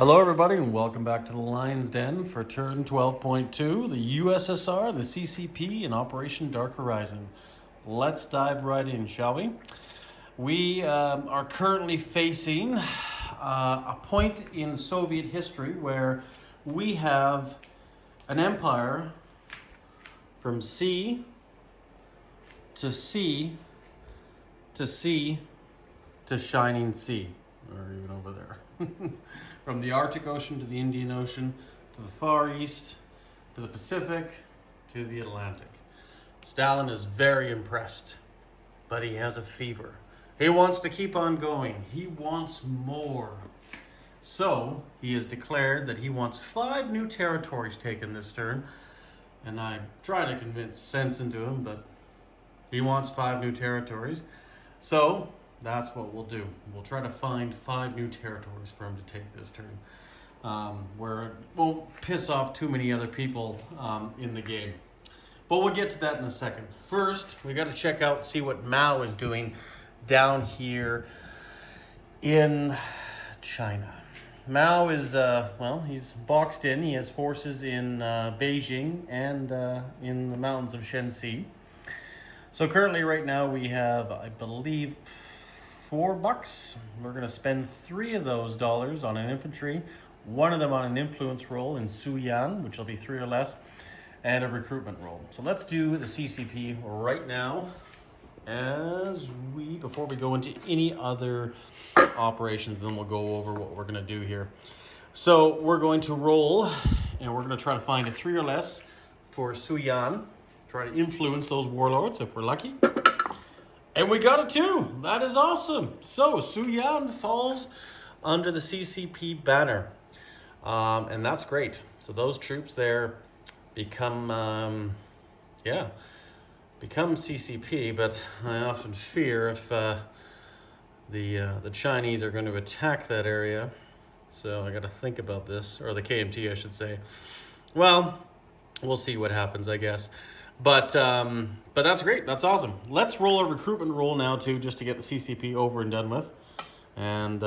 Hello everybody and welcome back to the Lion's Den for turn 12.2, the U.S.S.R, the C.C.P, and Operation Dark Horizon. Let's dive right in, shall we? We are currently facing a point in Soviet history where we have an empire from sea to sea to sea to shining sea, or even over there. From the Arctic Ocean to the Indian Ocean, to the Far East, to the Pacific, to the Atlantic. Stalin is very impressed, but he has a fever. He wants to keep on going. He wants more. So he has declared that he wants 5 new territories taken this turn. And I try to convince sense into him, but he wants 5 new territories. So that's what we'll do. We'll try to find 5 new territories for him to take this turn, where it won't piss off too many other people in the game. But we'll get to that in a second. First, we got to check out, see what Mao is doing down here in China. Mao is, he's boxed in. He has forces in Beijing and in the mountains of Shenxi. So currently right now we have, I believe, $4. We're going to spend 3 of those dollars on an infantry, 1 of them on an influence roll in Suyan, which will be 3 or less, and a recruitment roll. So let's do the C.C.P right now before we go into any other operations, then we'll go over what we're going to do here. So we're going to roll, and we're going to try to find a 3 or less for Suyan, try to influence those warlords if we're lucky. And we got a 2. That is awesome. So Suyan falls under the C.C.P banner. And that's great. So those troops there become C.C.P, but I often fear if the Chinese are going to attack that area. So I got to think about this, or the KMT, I should say. Well, we'll see what happens, I guess. But that's great. That's awesome. Let's roll a recruitment roll now, too, just to get the C.C.P over and done with. And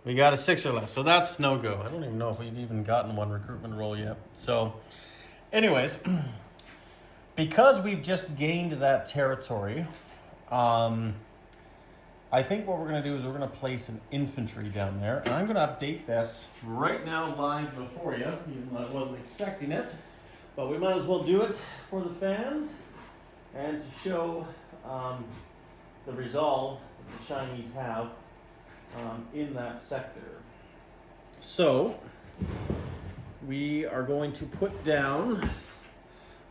we got a 6 or less, so that's no go. I don't even know if we've even gotten one recruitment roll yet. So, anyways, because we've just gained that territory, I think what we're going to do is we're going to place an infantry down there. And I'm going to update this right now live before you, even though I wasn't expecting it. But we might as well do it for the fans and to show the resolve that the Chinese have in that sector. So we are going to put down,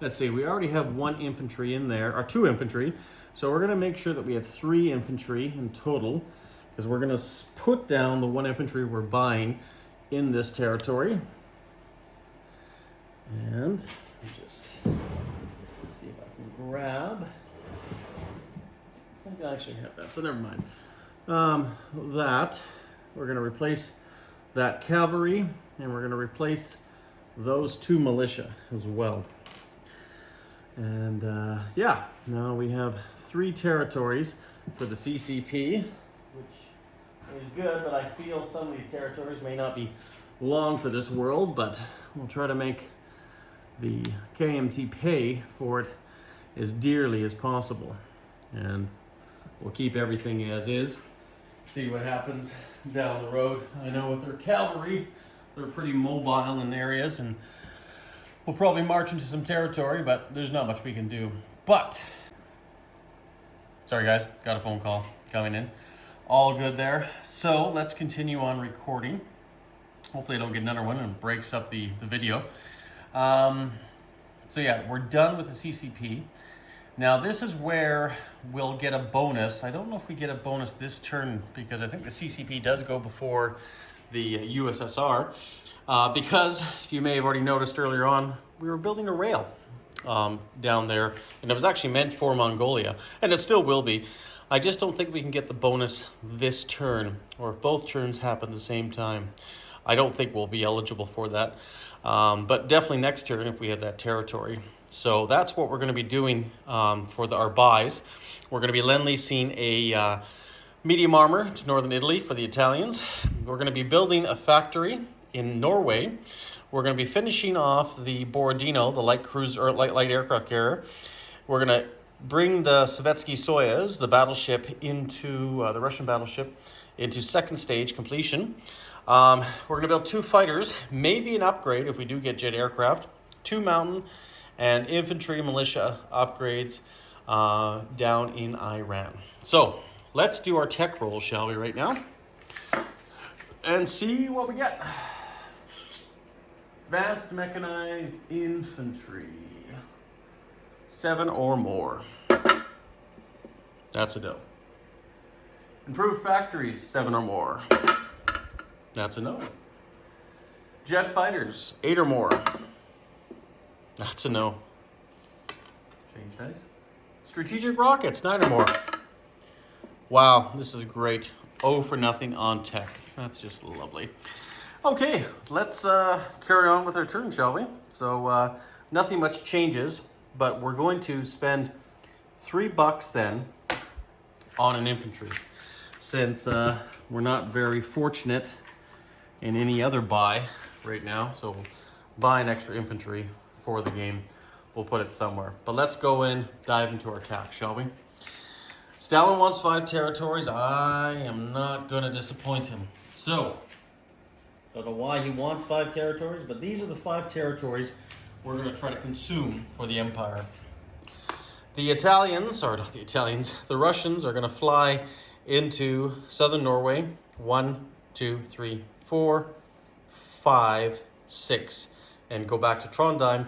let's see, we already have 1 infantry in there, or 2 infantry. So we're going to make sure that we have 3 infantry in total, because we're going to put down the 1 infantry we're buying in this territory. And just see if I can grab. I think I actually have that, so never mind. That we're going to replace that cavalry, and we're going to replace those 2 militia as well. And now we have 3 territories for the C.C.P, which is good, but I feel some of these territories may not be long for this world, but we'll try to make the KMT pay for it as dearly as possible. And we'll keep everything as is, see what happens down the road. I know with their cavalry, they're pretty mobile in areas, and we'll probably march into some territory, but there's not much we can do. But, sorry guys, got a phone call coming in. All good there. So let's continue on recording. Hopefully I don't get another one and breaks up the video. So yeah, we're done with the C.C.P. Now this is where we'll get a bonus. I don't know if we get a bonus this turn, because I think the C.C.P does go before the U.S.S.R. Because, if you may have already noticed earlier on, we were building a rail down there, and it was actually meant for Mongolia, and it still will be. I just don't think we can get the bonus this turn, or if both turns happen at the same time. I don't think we'll be eligible for that. But definitely next turn if we have that territory. So that's what we're going to be doing for our buys. We're going to be lend-leasing a medium armor to northern Italy for the Italians. We're going to be building a factory in Norway. We're going to be finishing off the Borodino, the light cruiser or light aircraft carrier. We're going to bring the Sovietsky Soyuz, the battleship, into the Russian battleship, into second stage completion. We're going to build 2 fighters, maybe an upgrade if we do get jet aircraft, 2 mountain and infantry militia upgrades down in Iran. So let's do our tech roll, shall we, right now? And see what we get. Advanced mechanized infantry. 7 or more. That's a no. Improved factories, 7 or more. That's a no. Jet fighters, 8 or more. That's a no. Change nice. Strategic rockets, 9 or more. Wow, this is great. 0 for nothing on tech. That's just lovely. Okay, let's carry on with our turn, shall we? So nothing much changes, but we're going to spend $3 then on an infantry, since we're not very fortunate in any other buy right now. So we'll buy an extra infantry for the game. We'll put it somewhere. But let's go in, dive into our attack, shall we? Stalin wants 5 territories. I am not going to disappoint him. So, don't know why he wants 5 territories, but these are the 5 territories we're going to try to consume for the Empire. The Italians, or not the Italians, the Russians are going to fly into southern Norway. 1, 2, 3, 4, 5, 6. And go back to Trondheim,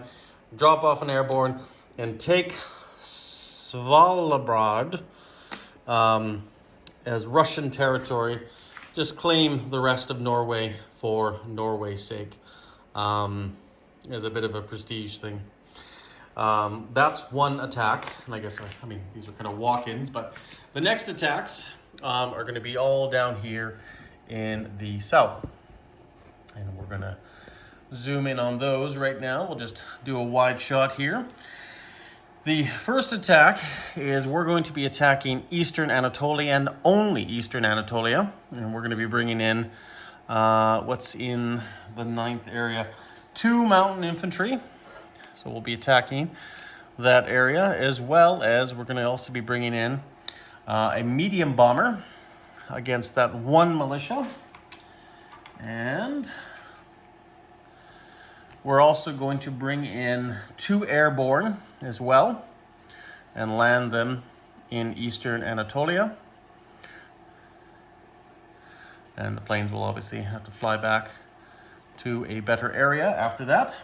drop off an airborne, and take Svalbard as Russian territory. Just claim the rest of Norway for Norway's sake, as a bit of a prestige thing. That's one attack, and I guess, I mean, these are kind of walk-ins, but the next attacks are going to be all down here in the south. And we're going to zoom in on those right now. We'll just do a wide shot here. The first attack is we're going to be attacking Eastern Anatolia and only Eastern Anatolia. And we're going to be bringing in, what's in the 9th area? 2 mountain infantry. So we'll be attacking that area, as well as we're going to also be bringing in a medium bomber against that 1 militia. And we're also going to bring in 2 airborne as well and land them in Eastern Anatolia. And the planes will obviously have to fly back to a better area after that.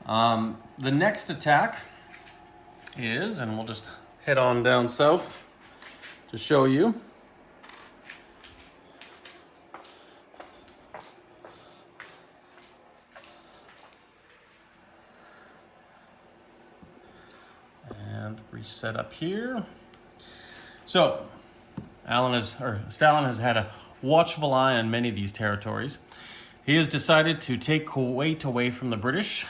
The next attack is, and we'll just head on down south to show you. And reset up here. So, Stalin has had a watchful eye on many of these territories. He has decided to take Kuwait away from the British.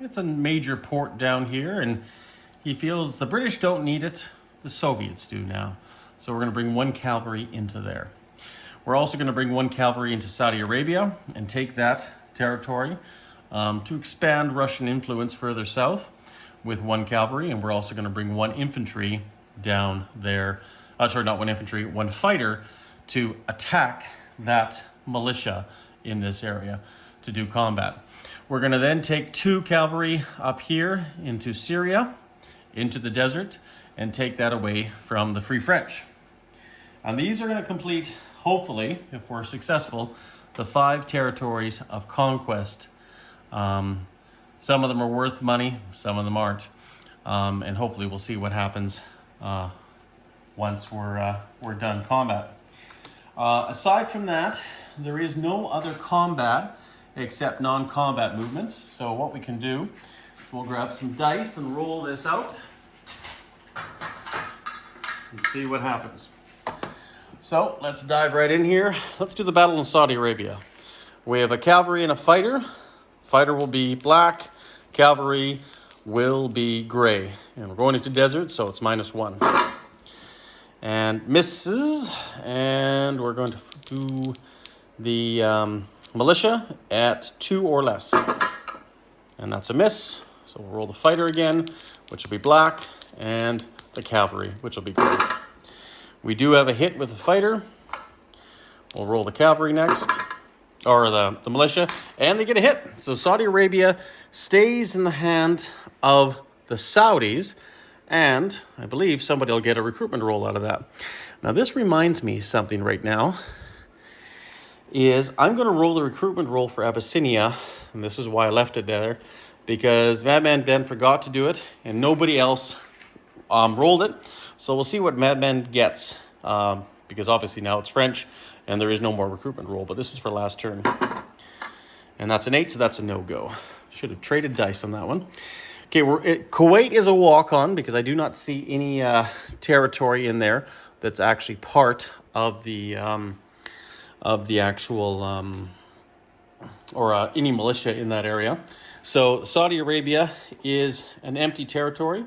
It's a major port down here, and he feels the British don't need it, the Soviets do now. So we're going to bring 1 cavalry into there. We're also going to bring 1 cavalry into Saudi Arabia and take that territory to expand Russian influence further south with 1 cavalry, and we're also going to bring 1 infantry down there. Not 1 infantry, 1 fighter to attack that militia in this area to do combat. We're going to then take 2 cavalry up here into Syria, into the desert, and take that away from the Free French. And these are going to complete, hopefully, if we're successful, the 5 territories of conquest. Some of them are worth money, some of them aren't. And hopefully we'll see what happens once we're done combat. Aside from that, there is no other combat except non-combat movements. So what we can do is we'll grab some dice and roll this out and see what happens. So let's dive right in here. Let's do the battle in Saudi Arabia. We have a cavalry and a fighter. Fighter will be black, cavalry will be gray. And we're going into desert, so it's -1. And misses, and we're going to do the militia at 2 or less. And that's a miss. So we'll roll the fighter again, which will be black, and the cavalry, which will be gray. We do have a hit with the fighter. We'll roll the cavalry next, or the militia, and they get a hit. So Saudi Arabia stays in the hand of the Saudis, and I believe somebody will get a recruitment roll out of that. Now this reminds me something right now, is I'm going to roll the recruitment roll for Abyssinia, and this is why I left it there, because Madman Ben forgot to do it, and nobody else rolled it. So we'll see what Madman gets, because obviously now it's French, and there is no more recruitment roll, but this is for last turn. And that's an 8, so that's a no-go. Should have traded dice on that one. Okay, Kuwait is a walk-on, because I do not see any territory in there that's actually part of the actual, or any militia in that area. So Saudi Arabia is an empty territory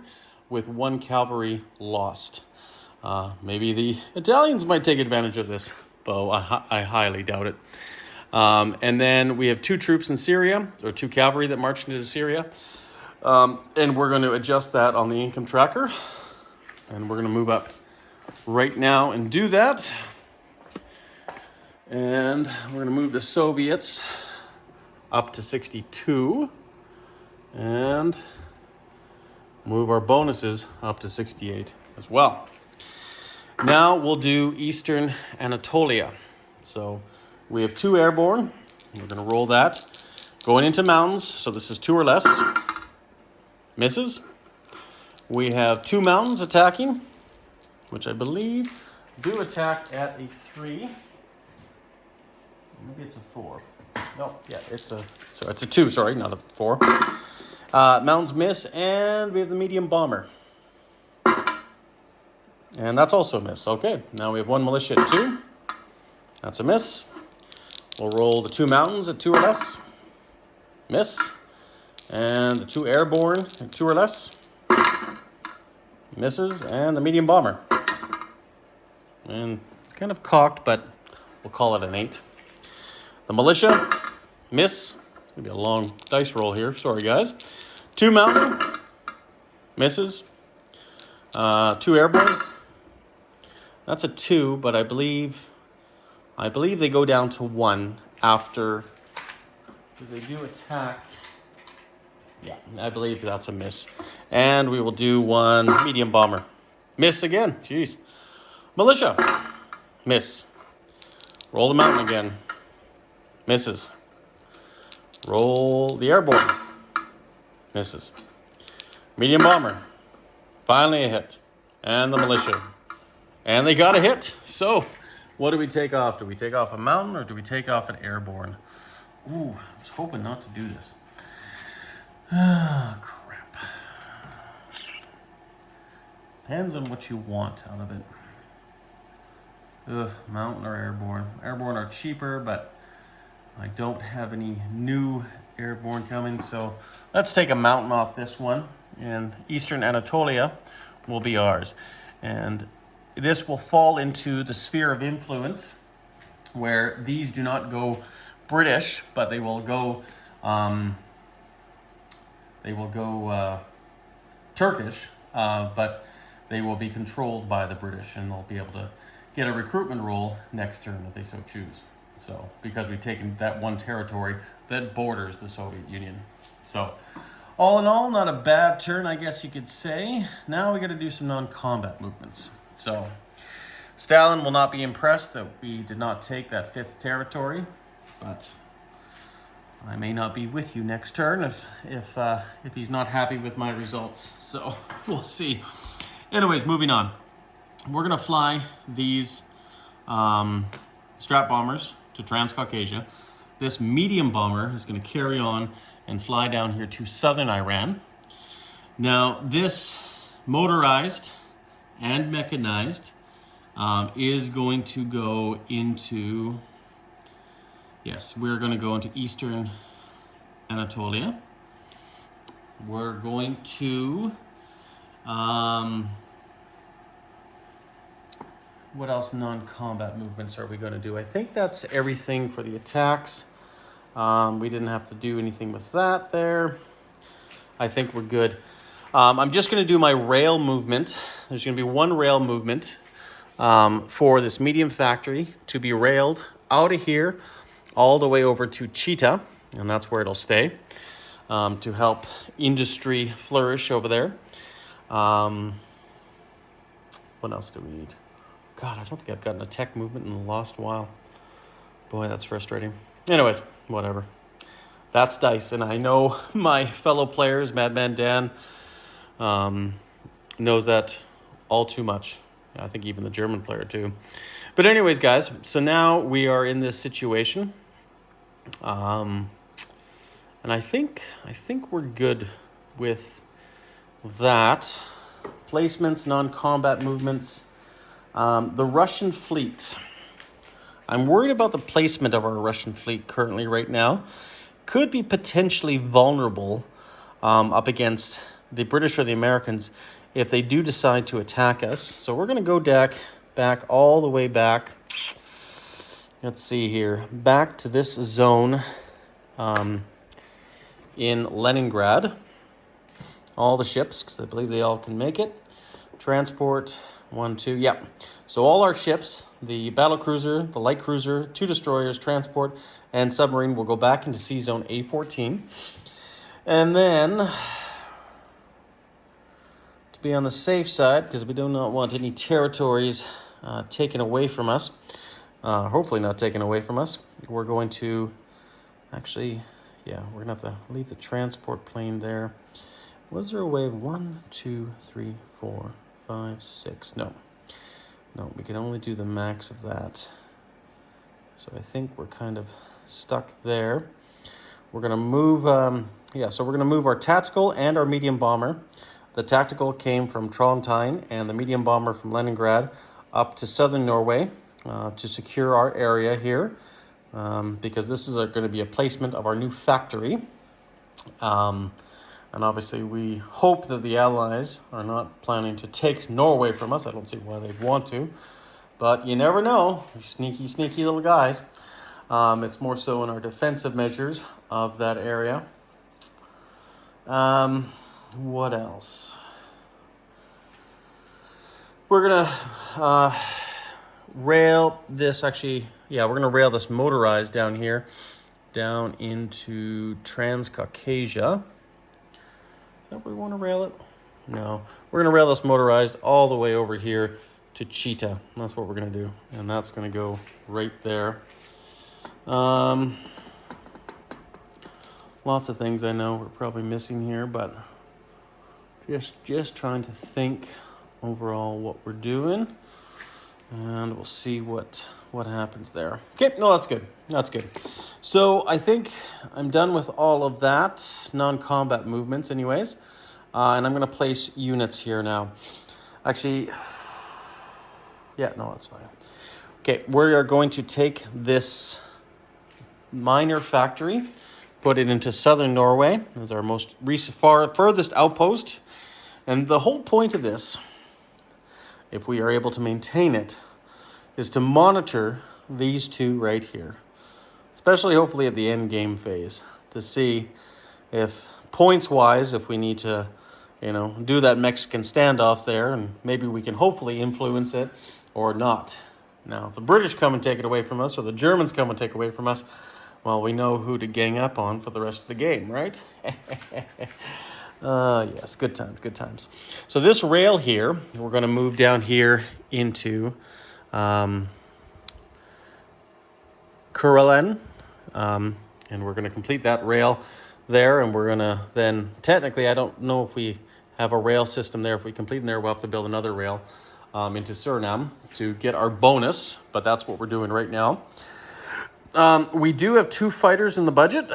with 1 cavalry lost. Maybe the Italians might take advantage of this, but I highly doubt it. And then we have 2 troops in Syria, or 2 cavalry that marched into Syria. And we're going to adjust that on the income tracker. And we're going to move up right now and do that. And we're going to move the Soviets up to 62. And move our bonuses up to 68 as well. Now we'll do Eastern Anatolia. So we have 2 airborne. We're going to roll that. Going into mountains, so this is 2 or less. Misses. We have 2 mountains attacking, which I believe do attack at a 3. Maybe it's a 4. No, yeah, it's a 2, sorry, not a 4. Mountains miss, and we have the medium bomber. And that's also a miss. Okay, now we have 1 militia at 2. That's a miss. We'll roll the 2 mountains at 2 or less. Miss. And the 2 airborne at 2 or less. Misses. And the medium bomber. And it's kind of cocked, but we'll call it an 8. The militia. Miss. It's going to be a long dice roll here. Sorry, guys. 2 mountain. Misses. 2 airborne. That's a 2, but I believe they go down to 1 after they do attack. Yeah, I believe that's a miss. And we will do 1 medium bomber. Miss again. Jeez. Militia. Miss. Roll the mountain again. Misses. Roll the airborne. Misses. Medium bomber. Finally a hit. And the militia. And they got a hit. So what do we take off? Do we take off a mountain, or do we take off an airborne? Ooh, I was hoping not to do this. Ah, crap. Depends on what you want out of it. Ugh, mountain or airborne. Airborne are cheaper, but I don't have any new airborne coming. So let's take a mountain off this one. And Eastern Anatolia will be ours. And this will fall into the sphere of influence, where these do not go British, but they will go Turkish, but they will be controlled by the British, and they'll be able to get a recruitment roll next turn if they so choose. So because we've taken that 1 territory that borders the Soviet Union. So all in all, not a bad turn, I guess you could say. Now we got to do some non-combat movements. So Stalin will not be impressed that we did not take that 5th territory, but I may not be with you next turn if he's not happy with my results. So we'll see. Anyways, moving on. We're gonna fly these strat bombers to Transcaucasia. This medium bomber is gonna carry on and fly down here to southern Iran. Now, this motorized and mechanized is going to go into, yes, we're going to go into Eastern Anatolia. We're going to what else non-combat movements are we going to do? I think that's everything for the attacks. We didn't have to do anything with that there. I think we're good. I'm just going to do my rail movement. There's going to be one rail movement for this medium factory to be railed out of here all the way over to Cheetah, and that's where it'll stay to help industry flourish over there. What else do we need? God, I don't think I've gotten a tech movement in the last while. Boy, that's frustrating. Anyways, whatever. That's DICE, and I know my fellow players, Madman Dan, knows that all too much. I think even the German player too. But anyways, guys, so now we are in this situation. And I think we're good with that. Placements, non-combat movements. The Russian fleet. I'm worried about the placement of our Russian fleet currently right now. Could be potentially vulnerable up against the British or the Americans if they do decide to attack us. So we're going to go back all the way back. Let's see here. Back to this zone in Leningrad. All the ships, because I believe they all can make it. Transport, 1, 2, yeah. So all our ships, the battle cruiser, the light cruiser, 2 destroyers, transport, and submarine will go back into Sea Zone A14. And then, to be on the safe side, because we do not want any territories taken away from us, hopefully not taken away from us, we're going to actually, yeah, we're going to have to leave the transport plane there. Was there a way of 1, 2, 3, 4, 5, 6? No, we can only do the max of that. So I think we're kind of stuck there. We're going to move, so we're going to move our tactical and our medium bomber. The tactical came from Trondheim and the medium bomber from Leningrad up to southern Norway to secure our area here because this is going to be a placement of our new factory. And obviously we hope that the Allies are not planning to take Norway from us. I don't see why they'd want to. But you never know. Sneaky, sneaky little guys. It's more so in our defensive measures of that area. What else? We're going to rail this, we're going to rail this motorized down here, down into Transcaucasia. Is that where we want to rail it? No. We're going to rail this motorized all the way over here to Cheetah. That's what we're going to do. And that's going to go right there. Lots of things I know we're probably missing here, but just trying to think overall what we're doing. And we'll see what happens there. Okay, no, that's good. That's good. So I think I'm done with all of that, non-combat movements anyways. And I'm going to place units here now. Actually, yeah, no, that's fine. Okay, we are going to take this minor factory, put it into southern Norway as our most furthest outpost. And the whole point of this, if we are able to maintain it, is to monitor these two right here, especially hopefully at the end game phase, to see if points-wise, if we need to, do that Mexican standoff there, and maybe we can hopefully influence it or not. Now, if the British come and take it away from us, or the Germans come and take it away from us, well, we know who to gang up on for the rest of the game, right? Yes, good times, good times. So this rail here, we're going to move down here into Kurland, and we're going to complete that rail there, and we're going to then, technically, I don't know if we have a rail system there. If we complete in there, we'll have to build another rail into Suriname to get our bonus, but that's what we're doing right now. We do have 2 fighters in the budget.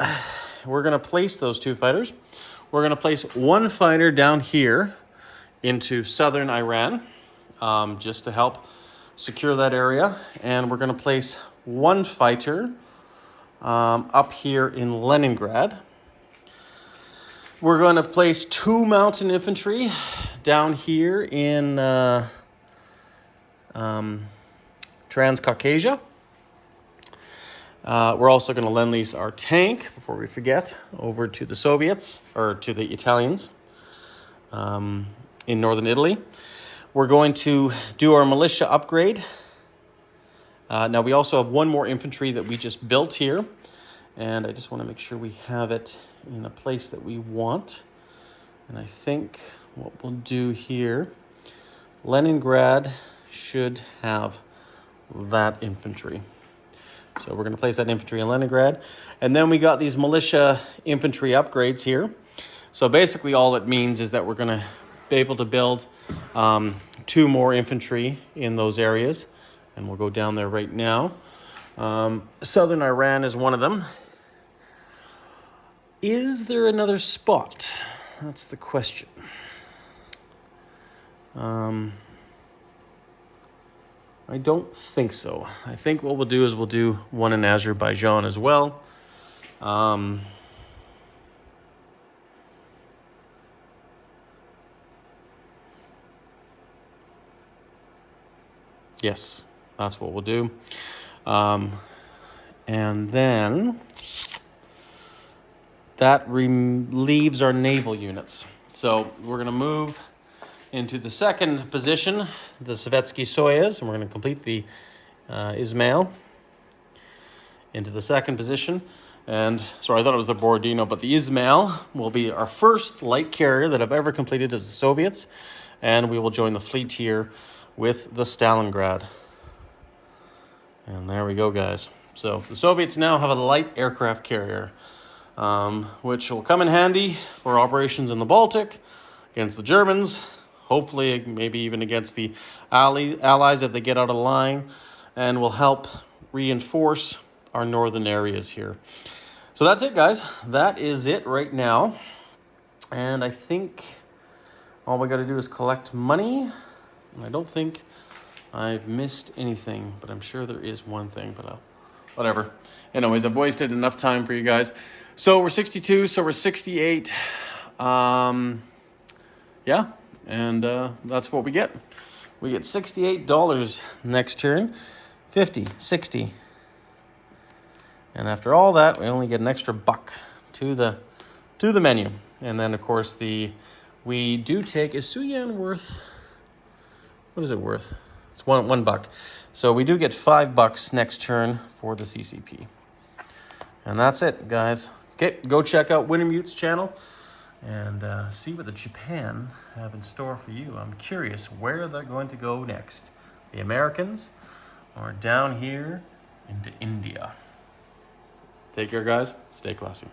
We're going to place those 2 fighters. We're going to place 1 fighter down here into southern Iran just to help secure that area. And we're going to place 1 fighter up here in Leningrad. We're going to place 2 mountain infantry down here in Transcaucasia. We're also going to lend lease our tank, before we forget, over to the Soviets, or to the Italians in northern Italy. We're going to do our militia upgrade. Now we also have one more infantry that we just built here, and I just want to make sure we have it in a place that we want. And I think what we'll do here, Leningrad should have that infantry. So we're going to place that infantry in Leningrad. And then we got these militia infantry upgrades here. So basically all it means is that we're going to be able to build 2 more infantry in those areas. And we'll go down there right now. Southern Iran is one of them. Is there another spot? That's the question. I don't think so. I think what we'll do is we'll do one in Azerbaijan as well. Yes, that's what we'll do. And then that relieves our naval units. So we're going to move into the second position, the Sovietsky Soyuz, and we're going to complete the Ismail into the second position. And sorry, I thought it was the Borodino, but the Ismail will be our first light carrier that I've ever completed as the Soviets, and we will join the fleet here with the Stalingrad. And there we go, guys. So the Soviets now have a light aircraft carrier, which will come in handy for operations in the Baltic against the Germans. Hopefully, maybe even against the allies if they get out of line, and will help reinforce our northern areas here. So that's it, guys. That is it right now. And I think all we got to do is collect money. And I don't think I've missed anything, but I'm sure there is one thing, but whatever. Anyways, I've wasted enough time for you guys. So we're 62, so we're 68. Yeah. And that's what we get. We get $68 next turn, 50, 60. And after all that, we only get an extra $1 to the menu. And then, of course, we do take, is Suyan worth, what is it worth? It's $1. So we do get $5 next turn for the C.C.P. And that's it, guys. Okay, go check out Wintermute's channel and see what the Japan have in store for you. I'm curious where they're going to go next. The Americans or down here into India. Take care, guys. Stay classy.